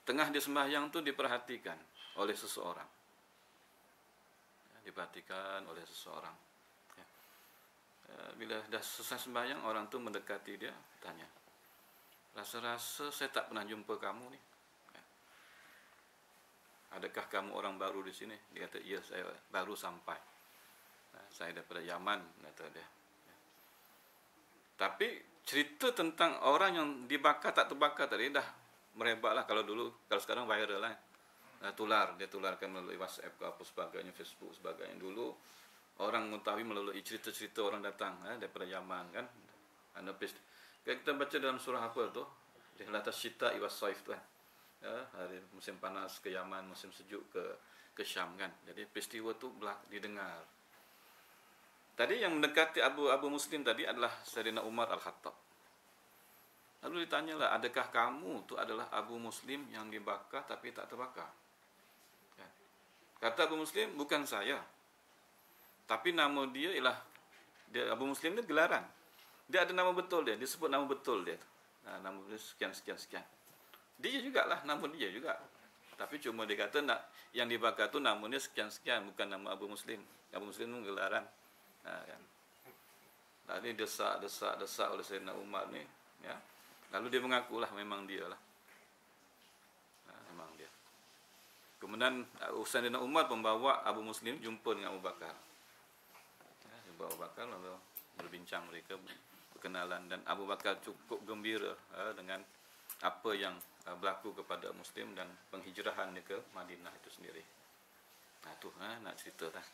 tengah dia sembahyang tu diperhatikan oleh seseorang. Diperhatikan oleh seseorang. Bila dah selesai sembahyang, orang tu mendekati dia, tanya, rasa-rasa saya tak pernah jumpa kamu ni. Adakah kamu orang baru di sini? Dia kata, ya, saya baru sampai. Saya daripada Yaman, kata dia. Tapi cerita tentang orang yang dibakar tak terbakar tadi dah merebak lah. Kalau sekarang viral lah. Dia tularkan melalui WhatsApp ke apa sebagainya, Facebook sebagainya. Dulu orang mengetahui melalui cerita-cerita orang datang daripada Yaman kan. Kita baca dalam surah apa tu? Rihlatas Syita iwas Saif tu kan. Hari musim panas ke Yaman, musim sejuk ke Syam kan. Jadi peristiwa tu didengar. Tadi yang mendekati Abu Muslim tadi adalah Sayyidina Umar Al-Khattab. Lalu ditanyalah, adakah kamu tu adalah Abu Muslim yang dibakar tapi tak terbakar? Kata Abu Muslim, bukan saya. Tapi nama dia ialah Abu Muslim ni gelaran. Dia ada nama betul dia sebut nama betul dia. Nama dia sekian. Dia jugalah, nama dia juga. Tapi cuma dia kata yang dibakar tu namanya sekian, bukan nama Abu Muslim. Abu Muslim tu gelaran. Kan. Tadi desak oleh Sayyidina Umar ni, ya. Lalu dia mengakulah memang dia lah. Memang dia. Kemudian Sayyidina Umar membawa Abu Muslim jumpa dengan Abu Bakar. Jumpa Abu Bakar lalu berbincang mereka, berkenalan, dan Abu Bakar cukup gembira dengan apa yang berlaku kepada Muslim dan penghijrahan dia ke Madinah itu sendiri. Nak cerita dah.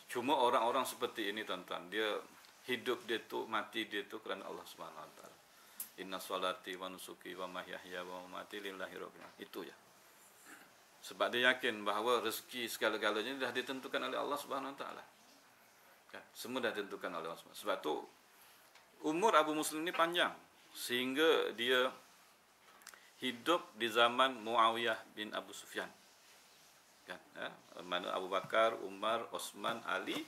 Cuma orang-orang seperti ini tuan-tuan, dia hidup dia tu, mati dia tu kerana Allah Subhanahu Wa Taala. Inna salati wa nusuki wa mahyaya wa mamati lillahi rabbil alamin. Itu ya. Sebab dia yakin bahawa rezeki segala-galanya dah ditentukan oleh Allah Subhanahu Wa Taala. Kan? Semua dah ditentukan oleh Allah. Sebab tu umur Abu Muslim ni panjang sehingga dia hidup di zaman Muawiyah bin Abu Sufyan. Kan? Mana Abu Bakar, Umar, Osman, Ali,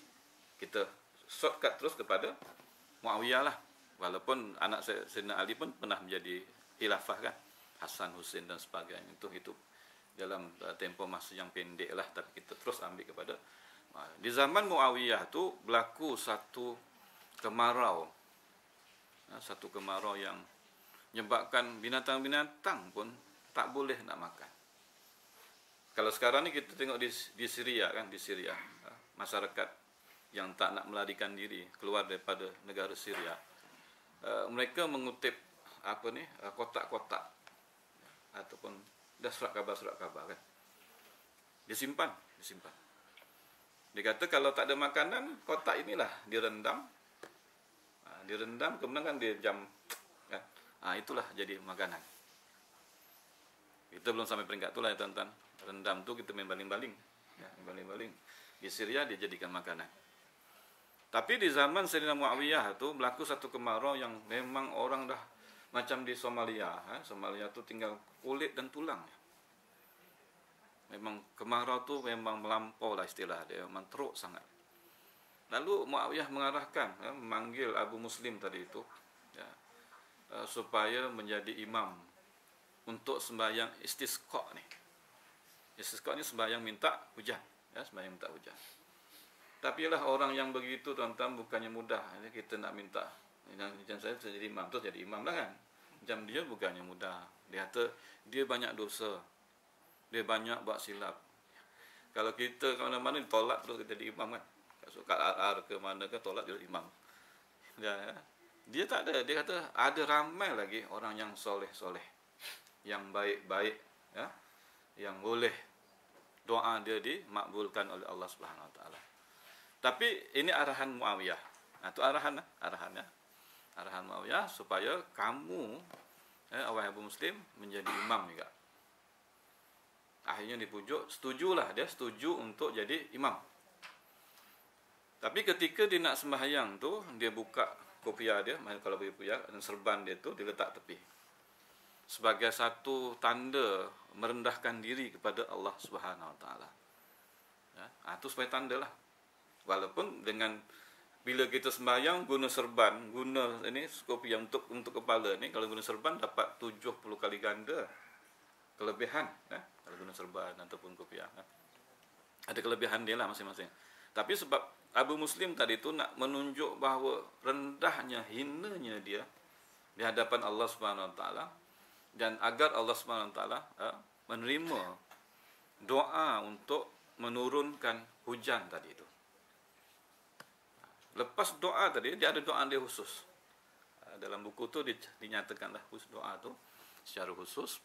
kita shortcut terus kepada Muawiyah lah. Walaupun anak Sayyidina Ali pun pernah menjadi khilafah kan, Hasan, Husain dan sebagainya. Itu dalam tempoh masa yang pendek lah. Tapi kita terus ambil kepada di zaman Muawiyah tu berlaku satu kemarau. Satu kemarau yang menyebabkan binatang-binatang pun tak boleh nak makan. Kalau sekarang ni kita tengok di Syria kan, di Syria masyarakat yang tak nak melarikan diri keluar daripada negara Syria, mereka mengutip kotak-kotak ataupun dah surat khabar kan, disimpan. Dia kata kalau tak ada makanan, kotak inilah direndam, kemudian kan dia jam kan, itulah jadi makanan. Kita belum sampai peringkat itulah ya tuan-tuan. Rendam tu kita main baling-baling. Baling-baling. Di Syria dia jadikan makanan. Tapi di zaman Sayyidina Muawiyah tu berlaku satu kemarau yang memang orang dah macam di Somalia. Somalia tu tinggal kulit dan tulang. Memang kemarau tu memang melampau lah istilah dia. Memang teruk sangat. Lalu Muawiyah mengarahkan, memanggil Abu Muslim tadi itu, supaya menjadi imam untuk sembahyang istisqa ni. Istisqa ni sembahyang minta hujan, sembahyang minta hujan. Tapi lah orang yang begitu tuan-tuan bukannya mudah. Kita nak minta hujan saya jadi imam, terus jadi imam lah kan. Macam dia bukannya mudah. Dia kata dia banyak dosa, dia banyak buat silap. Kalau kita ke mana-mana tolak terus kita jadi imam kan. Kat Al-Ar ke mana ke tolak jadi imam. Dia tak ada. Dia kata ada ramai lagi orang yang soleh-soleh, yang baik-baik, yang boleh doa dia dimakbulkan oleh Allah Subhanahu Wa Taala. Tapi ini arahan Muawiyah. Itu arahan Muawiyah supaya kamu, wahai Abu Muslim, menjadi imam juga. Akhirnya dipujuk, dia setuju untuk jadi imam. Tapi ketika dia nak sembahyang tu, dia buka kopiah dia, kalau bagi kopiah, dan serban dia tu dia letak tepi. Sebagai satu tanda merendahkan diri kepada Allah Subhanahu Wa Taala. Itu sebagai tanda lah. Walaupun dengan Bila kita sembahyang guna serban, guna ini kopiah untuk kepala ni, kalau guna serban dapat 70 kali ganda kelebihan, kalau guna serban ataupun kopiah. Ada kelebihan dia lah masing-masing. Tapi sebab Abu Muslim tadi tu nak menunjuk bahawa rendahnya, hinanya dia di hadapan Allah Subhanahu Wa Taala, dan agar Allah Subhanahu Wa Taala menerima doa untuk menurunkan hujan tadi itu. Lepas doa tadi, dia ada doa dia khusus. Dalam buku tu dinyatakanlah doa tu secara khusus.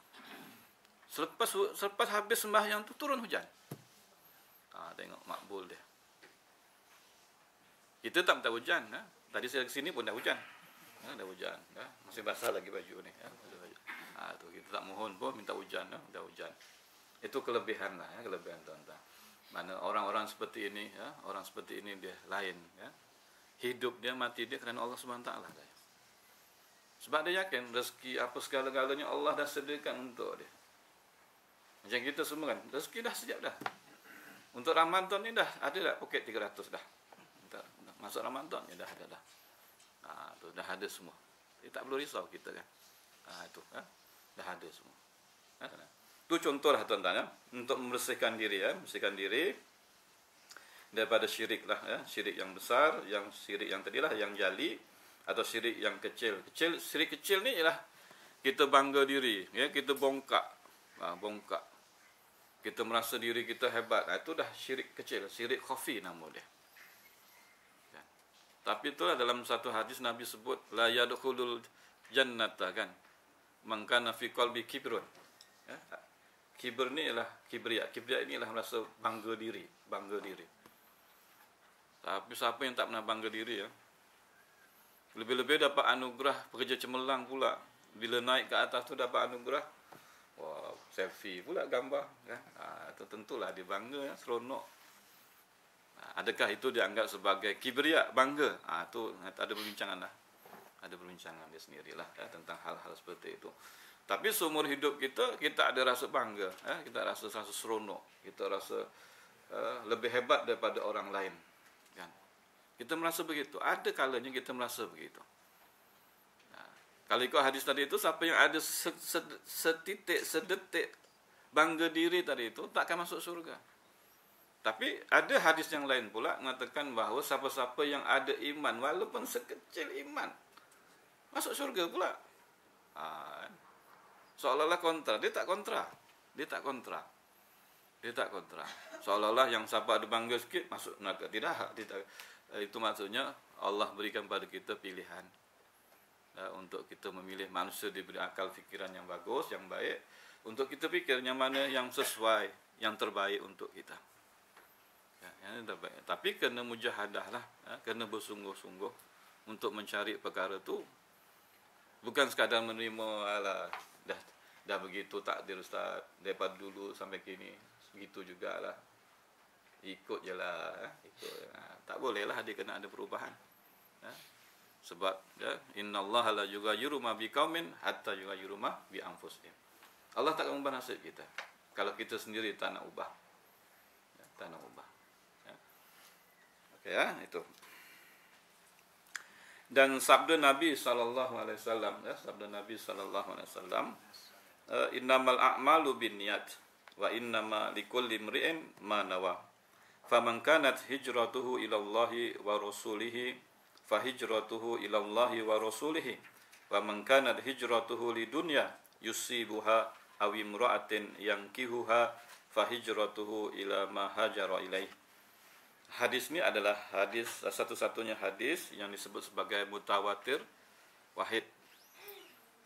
Selepas habis sembahyang tu turun hujan. Tengok makbul dia. Kita tak minta hujan. Tadi saya ke sini pun dah hujan. Dah hujan. Masih basah lagi baju ni. Tu kita tak mohon pun minta hujan. Dah hujan. Itu kelebihan lah. Kelebihan tuan-tuan. Mana orang-orang seperti ini, orang seperti ini dia lain. Hidup dia, mati dia kerana Allah SWT. Sebab dia yakin rezeki apa segala-galanya Allah dah sediakan untuk dia. Macam kita semua kan, rezeki dah siap dah. Untuk Ramadan ni dah ada dah poket 300 dah. Masuk Ramadan ni dah ada dah. Tu dah ada semua. Dia tak perlu risau kita kan. Itu dah ada semua. Tu contohlah tuan-tuan untuk membersihkan diri membersihkan diri daripada syirik lah syirik yang besar, yang syirik yang tadilah yang jali atau syirik yang kecil. Syirik kecil ni ialah kita bangga diri, kita bongkak. Kita merasa diri kita hebat. Itu dah syirik kecil, syirik khafi nama dia. Tapi itulah dalam satu hadis Nabi sebut la yadkhulul jannata kan man kana fi qalbi kibrun. Kibr ni ialah kibriya. Kibriya ini ialah merasa bangga diri. Tapi siapa yang tak pernah bangga diri lebih-lebih dapat anugerah pekerja cemerlang pula. Bila naik ke atas tu dapat anugerah, wow, selfie pula gambar itu tentulah dia bangga, seronok. Adakah itu dianggap sebagai kibriya, bangga? Itu ada perbincangan lah. Ada perbincangan dia sendirilah tentang hal-hal seperti itu. Tapi seumur hidup kita ada rasa bangga, kita rasa seronok, kita rasa lebih hebat daripada orang lain. Kan? Kita merasa begitu. Ada kalanya kita merasa begitu. Kalau ikut hadis tadi itu, siapa yang ada sedetik bangga diri tadi itu, tak akan masuk surga. Tapi ada hadis yang lain pula mengatakan bahawa siapa-siapa yang ada iman, walaupun sekecil iman, masuk surga pula. Seolah-olah kontra. Dia tak kontra. Seolah-olah yang siapa ada bangga sikit, masuk neraka. Tidak. Itu maksudnya Allah berikan pada kita pilihan. Untuk kita memilih. Manusia diberi akal fikiran yang bagus, yang baik. Untuk kita fikir yang mana yang sesuai, yang terbaik untuk kita. Yang terbaik. Tapi kena mujahadah lah. Kena bersungguh-sungguh untuk mencari perkara tu. Bukan sekadar menerima dah begitu takdir Ustaz daripada dulu sampai kini begitu jugalah, ikut je lah, tak boleh lah, dia kena ada perubahan. Sebab innallaha la yughayyiru ma biqaumin hatta yughayyiru ma bi anfusihim. Allah tak akan ubah nasib kita kalau kita sendiri tak nak ubah. Okey itu. Dan sabda Nabi sallallahu alaihi wasallam, innamal a'malu binniyat wa innama likulli imri'in ma nawa. Faman kanat hijratuhu ila Allahi wa rasulihi fa hijratuhu ila Allahi wa rasulihi. Wa man kanat hijratuhu lidunya yusibuha aw imra'atin yankihuha fa hijratuhu ila ma hajara ilaih. Hadis ini adalah hadis satu-satunya hadis yang disebut sebagai mutawatir wahid.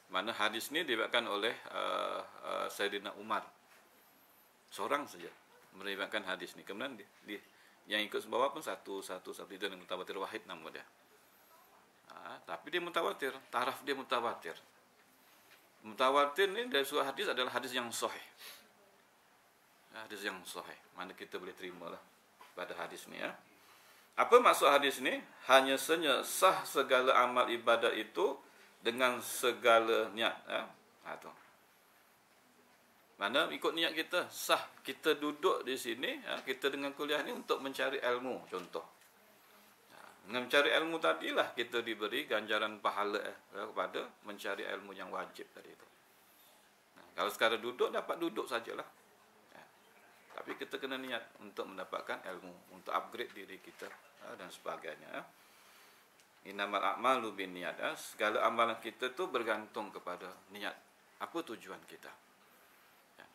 Mana hadis ini diriwayatkan oleh Sayyidina Umar. Seorang saja meriwayatkan hadis ini. Kemudian yang ikut sebawah pun satu itu dengan mutawatir wahid nama dia. Tapi dia mutawatir, taraf dia mutawatir. Mutawatir ini dari suatu hadis adalah hadis yang sahih. Hadis yang sahih. Mana kita boleh terimalah pada hadis ini Apa maksud hadis ini? Hanya saja sah segala amal ibadat itu dengan segala niat. Tu. Mana ikut niat kita sah. Kita duduk di sini, kita dengan kuliah ni untuk mencari ilmu, contoh. Dengan mencari ilmu tadilah kita diberi ganjaran pahala kepada mencari ilmu yang wajib tadi itu. Nah, kalau sekadar duduk, dapat duduk sajalah. Ya. Tapi kita kena niat untuk mendapatkan ilmu, untuk upgrade diri kita dan sebagainya. Innamal a'malu binniyat. Segala amalan kita tu bergantung kepada niat. Apa tujuan kita? Ya.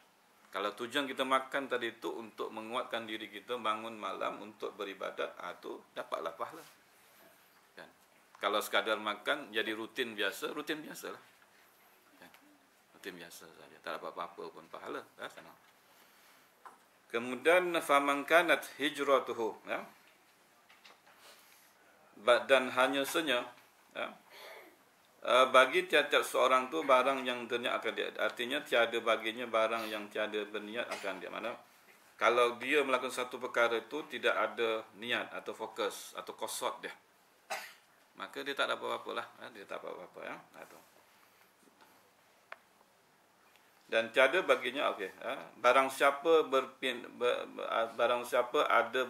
Kalau tujuan kita makan tadi itu untuk menguatkan diri kita, bangun malam untuk beribadat, tu dapatlah pahala. Kan? Kalau sekadar makan jadi rutin biasa lah. Kan? Rutin biasa saja, tak dapat apa-apa pun pahala. Sana. Kemudian faman kanat hijratuhu, ya. Dan hanya saja, ya, bagi tiap-tiap seorang tu barang yang berniat akan dia. Artinya tiada baginya barang yang tiada berniat akan dia. Mana kalau dia melakukan satu perkara itu tidak ada niat atau fokus atau qasad dia, maka dia tak dapat apa-apa lah. Dia tak dapat apa-apa, ya. Dan tiada baginya, barang siapa barang siapa ada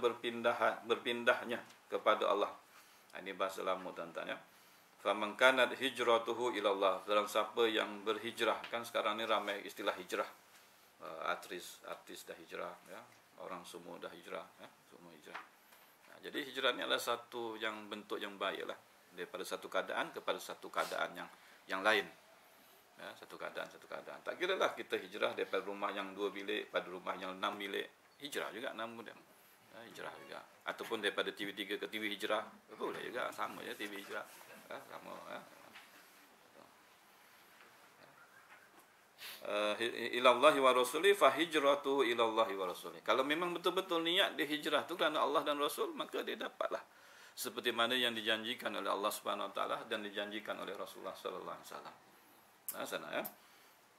berpindahnya kepada Allah. Ini bahasa lama tuan-tuan, ya. Faman kanat hijratuhu ilallah. Barang siapa yang berhijrah, kan sekarang ni ramai istilah hijrah. Artis dah hijrah, ya. Orang semua dah hijrah, ya. Semua hijrah. Nah, jadi hijrah ni adalah satu yang bentuk yang baiklah, daripada satu keadaan kepada satu keadaan yang lain. Ya, satu keadaan. Tak kira lah kita hijrah daripada rumah yang 2 bilik pada rumah yang 6 bilik. Hijrah juga nama dia. Ya, hijrah juga. Ataupun daripada TV 3 ke TV hijrah. Boleh juga, sama je TV hijrah. Ya, sama, ya. Ilallahi wa rasuli fa hijratu ilallahi wa rasuli. Kalau memang betul-betul niat dia hijrah tu kerana Allah dan Rasul, maka dia dapatlah seperti mana yang dijanjikan oleh Allah Subhanahu Wa Taala dan dijanjikan oleh Rasulullah sallallahu alaihi wasallam. Nah, sana, ya.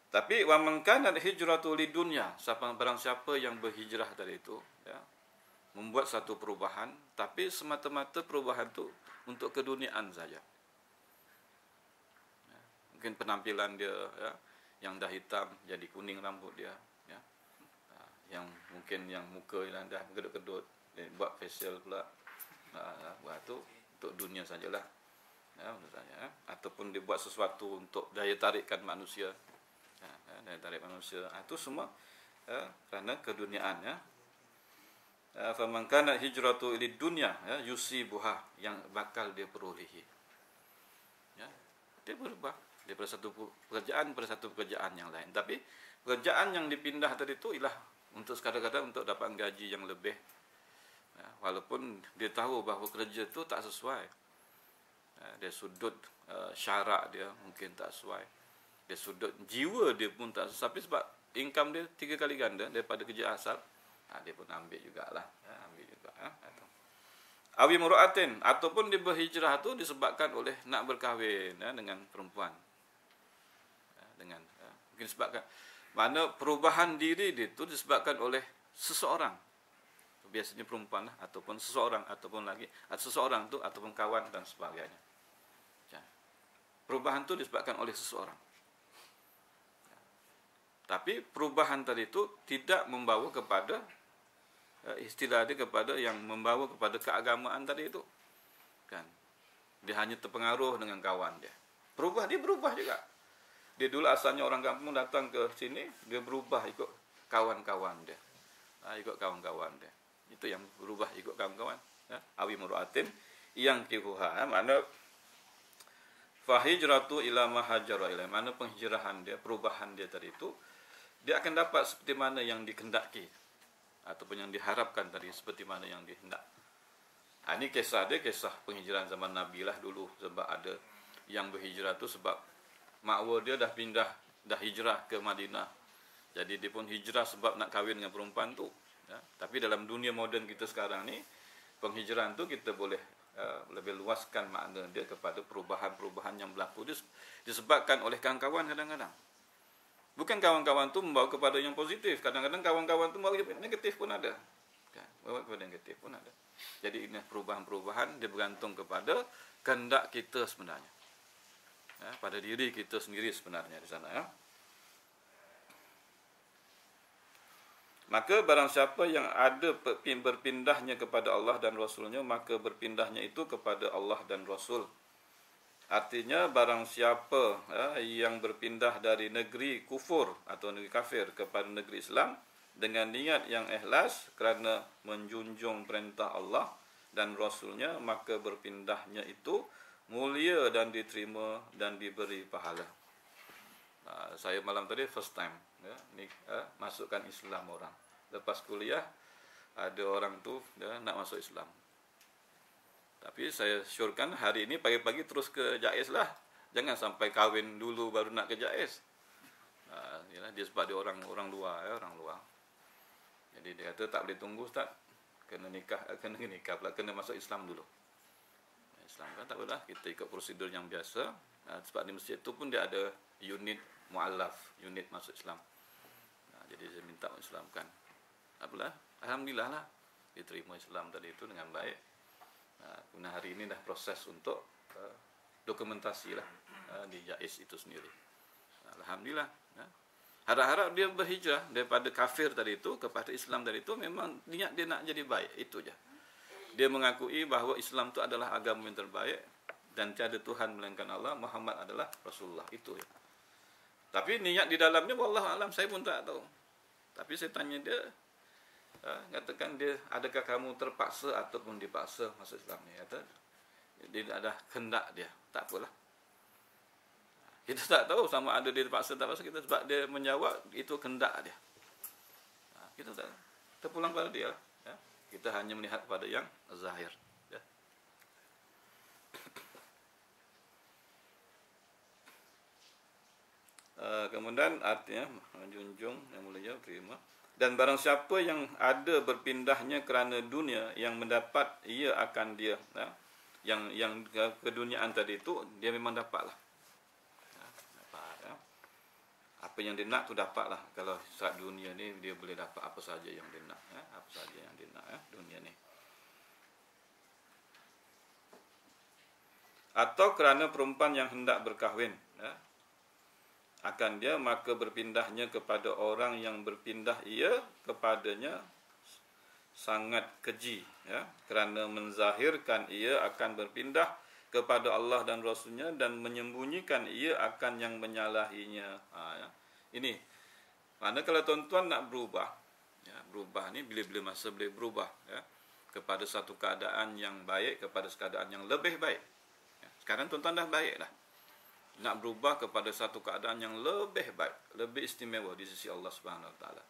Tapi wa man kana hijratu lidunya, barang siapa yang berhijrah tadi itu, ya, membuat satu perubahan, tapi semata-mata perubahan tu untuk keduniaan saja. Ya, mungkin penampilan dia, ya, yang dah hitam jadi kuning rambut dia, ya. Yang mungkin yang muka yang dah gedut-gedut, buat facial pula. Buat tu untuk dunia sajalah. Ya, ya. Ataupun dia buat sesuatu untuk daya tarikkan manusia. Ya, daya tarik manusia. Itu semua, ya, kerana keduniaan, ya. Faman kana hijratu ilid dunya, ya, yusibuha, yang bakal dia perolehi. Ya, dia berubah daripada satu pekerjaan pada satu pekerjaan yang lain. Tapi pekerjaan yang dipindah tadi itu ialah untuk kadang-kadang untuk dapat gaji yang lebih. Ya, walaupun dia tahu bahawa kerja itu tak sesuai. Ya, dia sudut syarak dia mungkin tak sesuai. Dia sudut jiwa dia pun tak sesuai. Tapi sebab income dia 3 kali ganda daripada kerja asal, dia pun ambil jugalah. Ya, ambil juga. Awi mura'atin, ataupun dia berhijrah tu disebabkan oleh nak berkahwin, ya, dengan perempuan. Mungkin sebabkan mana perubahan diri dia tu disebabkan oleh seseorang, biasanya perempuan lah, ataupun seseorang, ataupun lagi seseorang tu ataupun kawan dan sebagainya. Ya. Perubahan tu disebabkan oleh seseorang. Ya. Tapi perubahan tadi tu tidak membawa kepada istilah dia kepada yang membawa kepada keagamaan tadi itu, kan. Dia hanya terpengaruh dengan kawan dia. Dia berubah juga. Dia dulu asalnya orang kampung datang ke sini, dia berubah ikut kawan-kawan dia. Ikut kawan-kawan dia. Itu yang berubah ikut kawan-kawan. Ya. Awi muru'atin yang kihuha. Mana fahijratu ila mahajara ila. Mana penghijrahan dia, perubahan dia tadi itu, dia akan dapat seperti mana yang dikehendaki. Ataupun yang diharapkan tadi, seperti mana yang dihendak. Ini kisah dia, kisah penghijrahan zaman Nabi lah dulu. Sebab ada yang berhijrah tu sebab makwa dia dah pindah, dah hijrah ke Madinah. Jadi dia pun hijrah sebab nak kahwin dengan perempuan tu. Ya. Tapi dalam dunia moden kita sekarang ni, penghijrahan tu kita boleh lebih luaskan makna dia kepada perubahan-perubahan yang berlaku disebabkan oleh kawan-kawan kadang-kadang. Bukan kawan-kawan tu membawa kepada yang positif. Kadang-kadang kawan-kawan tu membawa kepada negatif pun ada. Kan? Membawa kepada negatif pun ada. Jadi ini perubahan-perubahan dia bergantung kepada kehendak kita sebenarnya. Ya, pada diri kita sendiri sebenarnya di sana, ya. Maka barang siapa yang ada berpindahnya kepada Allah dan Rasulnya, maka berpindahnya itu kepada Allah dan Rasul. Artinya barang siapa yang berpindah dari negeri kufur atau negeri kafir kepada negeri Islam dengan niat yang ikhlas kerana menjunjung perintah Allah dan Rasulnya, maka berpindahnya itu mulia dan diterima dan diberi pahala. Saya malam tadi first time masukkan Islam orang. Lepas kuliah ada orang tu nak masuk Islam. Tapi saya syorkan hari ini pagi-pagi terus ke JAIS lah. Jangan sampai kahwin dulu baru nak ke JAIS. Dia sebab dia orang luar, orang luar. Jadi dia kata tak boleh tunggu Ustaz. Kena nikah pula, kena masuk Islam dulu. Islam kan tak apalah, kita ikut prosedur yang biasa. Sebab di masjid tu pun dia ada unit mu'allaf, unit masuk Islam. Jadi saya minta Islamkan. Apalah, alhamdulillah lah diterima Islam tadi itu dengan baik. Kemudian hari ini dah proses untuk dokumentasi lah di JAIS itu sendiri. Alhamdulillah. Harap-harap dia berhijrah daripada kafir tadi itu kepada Islam tadi itu, memang niat dia nak jadi baik, itu je. Dia mengakui bahawa Islam itu adalah agama yang terbaik dan tiada Tuhan melainkan Allah, Muhammad adalah Rasulullah, itu je. Tapi niat di dalamnya wallahu alam saya pun tak tahu. Tapi saya tanya dia, katakan dia, adakah kamu terpaksa ataupun dipaksa masuk Islam ni? Kata dia ada kehendak dia. Tak apalah. Kita tak tahu sama ada dia terpaksa tak paksa kita, sebab dia menjawab itu kehendak dia. Kita tak terpulang pada dia lah. Kita hanya melihat pada yang zahir. Kemudian artinya menjunjung yang mulia terima. Dan barang siapa yang ada berpindahnya kerana dunia, yang mendapat ia akan dia, yang keduniaan tadi itu dia memang dapatlah. Apa yang dia nak tu dapatlah. Kalau saat dunia ni dia boleh dapat apa saja yang dia nak, apa saja yang dia nak dunia ni. Atau kerana perempuan yang hendak berkahwin akan dia, maka berpindahnya kepada orang yang berpindah ia kepadanya sangat keji, kerana menzahirkan ia akan berpindah kepada Allah dan Rasulnya dan menyembunyikan ia akan yang menyalahinya. Ini mana kalau tuan-tuan nak berubah, berubah ni bila-bila masa boleh berubah kepada satu keadaan yang baik, kepada keadaan yang lebih baik. Sekarang tuan-tuan dah baik dah, nak berubah kepada satu keadaan yang lebih baik, lebih istimewa di sisi Allah Subhanahu Wa Taala.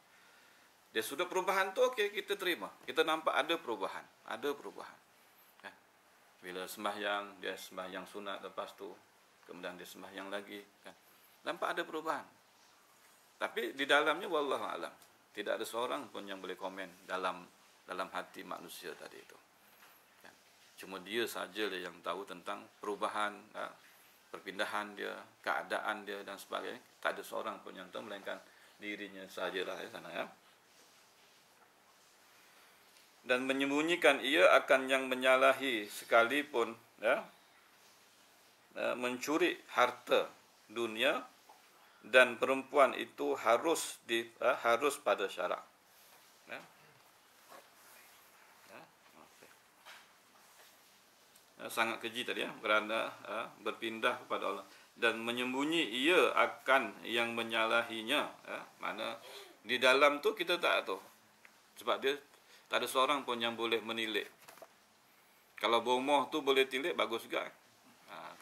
Dia sudah perubahan tu, okey, kita terima. Kita nampak ada perubahan, ada perubahan. Bila sembahyang, dia sembahyang sunat lepas tu, kemudian dia sembahyang lagi, nampak ada perubahan. Tapi di dalamnya wallahu alam, tidak ada seorang pun yang boleh komen dalam hati manusia tadi itu. Cuma dia saja yang tahu tentang perubahan, perpindahan dia, keadaan dia dan sebagainya. Tak ada seorang pun yang tahu melainkan dirinya sajalah sana. Dan menyembunyikan ia akan yang menyalahi sekalipun mencuri harta dunia, dan perempuan itu harus pada syarak. Sangat keji tadi kerana berpindah kepada Allah dan menyembunyi ia akan yang menyalahinya. Mana di dalam tu kita tak tahu, sebab dia tak ada seorang pun yang boleh menilik. Kalau bomoh tu boleh tilik, bagus juga.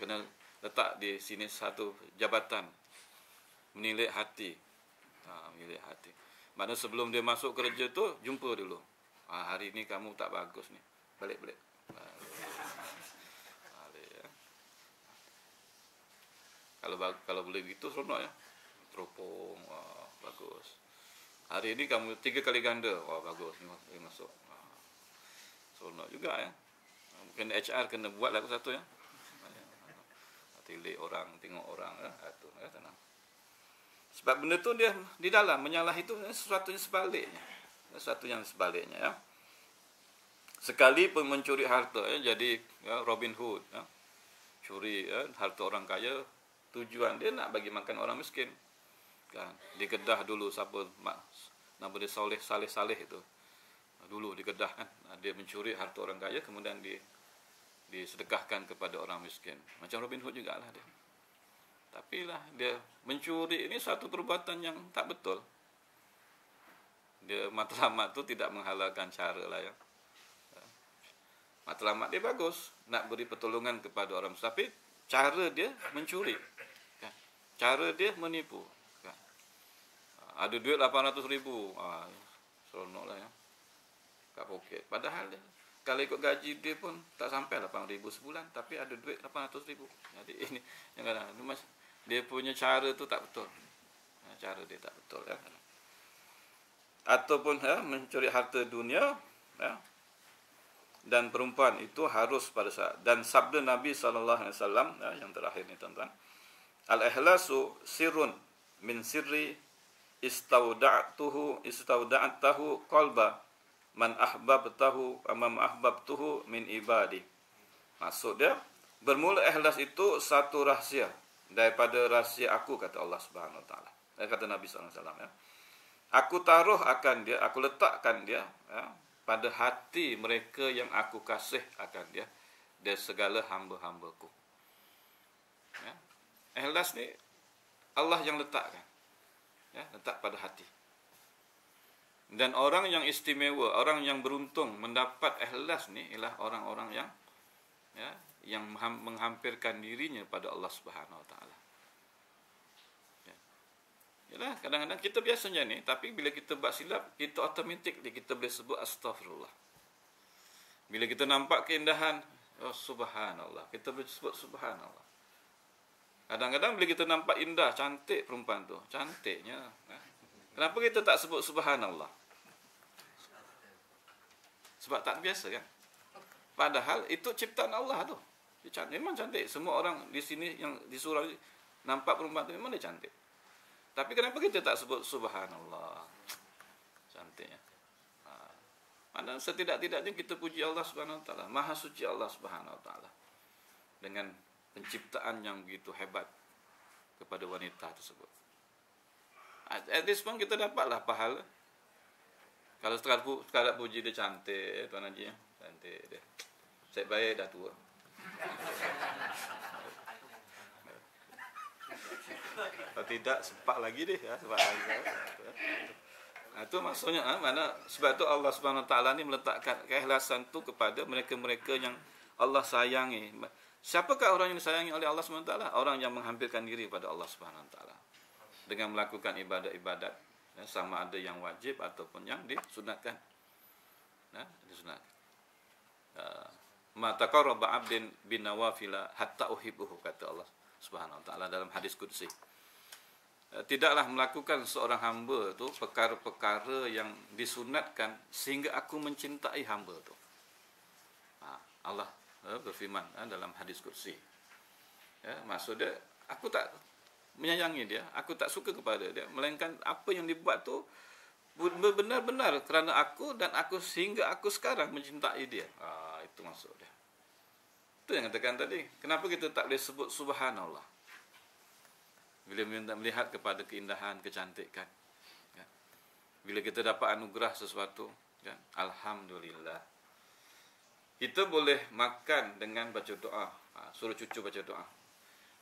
Kena letak di sini satu jabatan menilik hati. Menilik hati. Mana sebelum dia masuk kerja tu jumpa dulu. Hari ni kamu tak bagus ni. Balik. Kalau boleh begitu seronok ya. Teropong, bagus. Hari ini kamu 3 kali ganda. Bagus ni masuk. Seronok juga ya. Mungkin HR kena buat lagu satu ya. Tilik orang, tengok orang tu tenang. Sebab benda tu dia di dalam menyalahi itu sesuatu yang sebaliknya. Sesuatu yang sebaliknya ya. Sekali pun mencuri harta jadi Robin Hood curi harta orang kaya, tujuan dia nak bagi makan orang miskin. Kan di Kedah dulu siapa nama dia Saleh itu. Dulu di Kedah kan, dia mencuri harta orang kaya kemudian disedekahkan kepada orang miskin. Macam Robin Hood jugalah dia. Tapi lah dia mencuri ini satu perbuatan yang tak betul. Dia matlamat tu tidak menghalalkan cara lah ya. Matlamat dia bagus, nak beri pertolongan kepada orang, tapi cara dia mencuri. Kan? Cara dia menipu. Kan? Ada duit 800,000. Seronok lah ya. Kat poket. Padahal dia, kalau ikut gaji dia pun tak sampai 8,000 sebulan, tapi ada duit 800,000. Jadi ini yang kadang dia punya cara tu tak betul. Cara dia tak betul ya. Ataupun mencuri harta dunia ya. Dan perempuan itu harus pada saat, dan sabda Nabi SAW yang terakhir ni tuan-tuan, al-ikhlasu sirrun min sirri istawda'tahu qalba man ahbabtuhu min ibadi. Maksud dia, bermula ikhlas itu satu rahsia daripada rahsia aku, kata Allah Subhanahu Wa Taala. Kata Nabi SAW ya. Aku taruh akan dia, aku letakkan dia ya, pada hati mereka yang aku kasih akan dia dari segala hamba-hambaku. Ya. Ikhlas ni Allah yang letakkan. Ya, letak pada hati. Dan orang yang istimewa, orang yang beruntung mendapat ikhlas ni ialah orang-orang yang yang menghampirkan dirinya pada Allah Subhanahu Wa Taala. Ya. Yalah, kadang-kadang kita biasanya ni, tapi bila kita buat silap, kita automatik kita boleh sebut astagfirullah. Bila kita nampak keindahan, oh subhanallah, kita boleh sebut subhanallah. Kadang-kadang bila kita nampak indah, cantik perempuan tu, cantiknya. Kenapa kita tak sebut subhanallah? Sebab tak biasa kan? Padahal itu ciptaan Allah tu. Dia cantik, memang cantik. Semua orang di sini yang di surau nampak perempuan tu memang dia cantik. Tapi kenapa kita tak sebut subhanallah? Cantiknya. Padahal setidak-tidaknya kita puji Allah Subhanahu Wa Taala. Maha suci Allah Subhanahu Wa Taala. Dengan penciptaan yang begitu hebat kepada wanita tersebut. At this point kita dapatlah pahala. Kalau sekadar puji dia cantik, Tuan Haji ya, cantik dia. Saya baik dah tua. Kalau tidak sepak lagi dia ya, sepak lagi. Itu maksudnya mana sebab tu Allah Subhanahu Wa Taala ni meletakkan keikhlasan tu kepada mereka-mereka yang Allah sayangi. Siapakah orang yang disayangi oleh Allah Subhanahu Wa Taala? Orang yang menghampirkan diri pada Allah Subhanahu Wa Taala dengan melakukan ibadat-ibadat ya, sama ada yang wajib ataupun yang disunatkan. Nah, disunatkan. Ma taqarraba 'abdin bin nawafila hatta uhibbuhu, kata Allah Subhanahu Wa Taala dalam hadis qudsi. Tidaklah melakukan seorang hamba tu perkara-perkara yang disunatkan sehingga aku mencintai hamba tu. Allah berfirman dalam hadis qudsi. Ya, maksudnya aku tak menyayangi dia, aku tak suka kepada dia, melainkan apa yang dibuat tu benar-benar kerana aku dan aku sehingga aku sekarang mencintai dia. Itu maksud dia. Itu yang katakan tadi. Kenapa kita tak boleh sebut subhanallah? Bila melihat kepada keindahan, kecantikan. Ya. Bila kita dapat anugerah sesuatu, ya, alhamdulillah. Kita boleh makan dengan baca doa. Suruh cucu baca doa.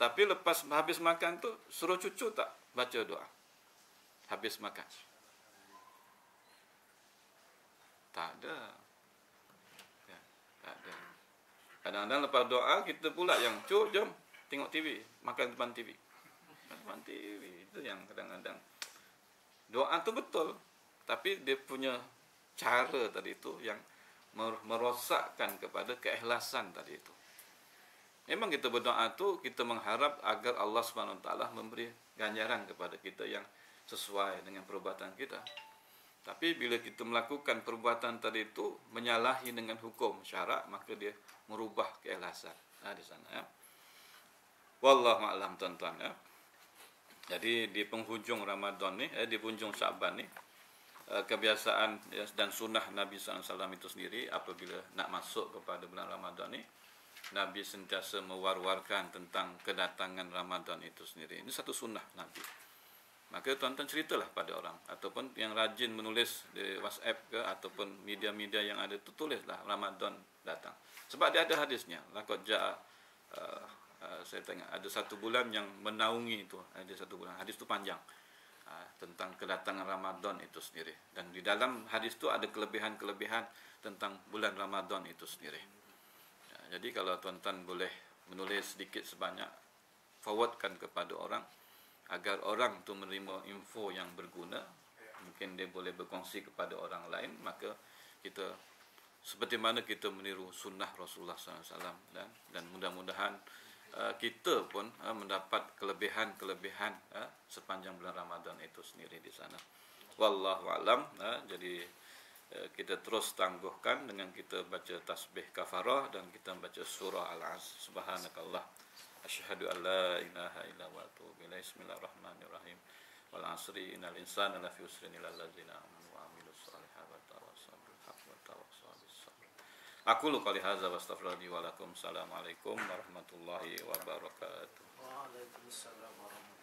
Tapi lepas habis makan tu, suruh cucu tak baca doa. Habis makan. Tak ada. Ya, tak ada. Kadang-kadang lepas doa, kita pula yang, cuk, jom tengok TV. Makan depan TV. Depan TV. Itu yang kadang-kadang. Doa tu betul. Tapi dia punya cara tadi tu yang merosakkan kepada keikhlasan tadi itu. Memang kita berdoa tu kita mengharap agar Allah Subhanahu Wa Taala memberi ganjaran kepada kita yang sesuai dengan perbuatan kita. Tapi bila kita melakukan perbuatan tadi itu menyalahi dengan hukum syarak, maka dia merubah keikhlasan. Di sana ya. Wallahu a'lam tuan-tuan ya. Jadi di penghujung Ramadan ni, di penghujung Syaban ni, kebiasaan dan sunnah Nabi SAW itu sendiri apabila nak masuk kepada bulan Ramadan ni, Nabi sentiasa mewar-warkan tentang kedatangan Ramadan itu sendiri. Ini satu sunnah Nabi. Maka maka tuan-tuan ceritalah pada orang, ataupun yang rajin menulis di WhatsApp ke ataupun media-media yang ada tu, tulislah Ramadan datang. Sebab dia ada hadisnya. Laqad jaa saya tengok ada satu bulan yang menaungi itu, ada satu bulan. Hadis tu panjang. Tentang kedatangan Ramadan itu sendiri, dan di dalam hadis tu ada kelebihan-kelebihan tentang bulan Ramadan itu sendiri. Jadi kalau tuan-tuan boleh menulis sedikit sebanyak, forwardkan kepada orang agar orang tu menerima info yang berguna, mungkin dia boleh berkongsi kepada orang lain, maka kita seperti mana kita meniru sunnah Rasulullah SAW, dan mudah-mudahan kita pun mendapat kelebihan-kelebihan sepanjang bulan Ramadan itu sendiri di sana. Wallahu alam. Jadi kita terus tangguhkan dengan kita baca tasbih kafarah dan kita baca surah Al-Asr. Subhanakallah asyhadu an la ilaha illa anta astaghfiruka wa atubu ilaik. Bismillahirrahmanirrahim. Wal 'asri innal insana lafi khusrin illa allazina amanu wa 'amilus solihati wa tawassaw bil haqqi wa tawassaw bis sabr. Aku lu qouli hadza wa astaghfirullahi wa lakum. Assalamualaikum warahmatullahi wabarakatuh. Waalaikumsalam warahmatullahi wabarakatuh.